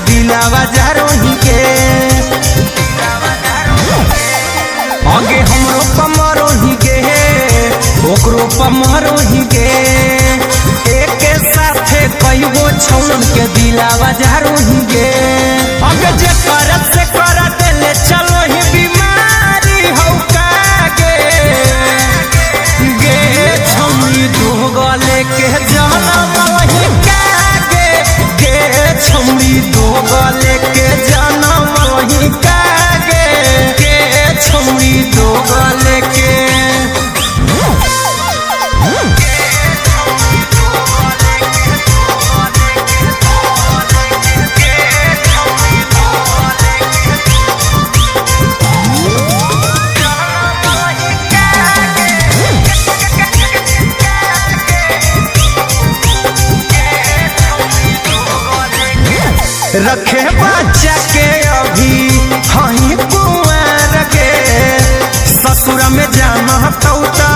दिलावा जारोही के आगे हमरो पमरोही के ओकरो पमरोही के एक साथे कईगो छौन के दिलावा जारोही के आगे जे करत से करा देले चलो ही बीमारी हो कागे गे छौनी दो गले के जनम वही कागे गे छौनी दो गले के जनम वही कागे गे छौनी दो गले के रखे बच्चा के अभी हही कुंवर के ससुर में जाना तौता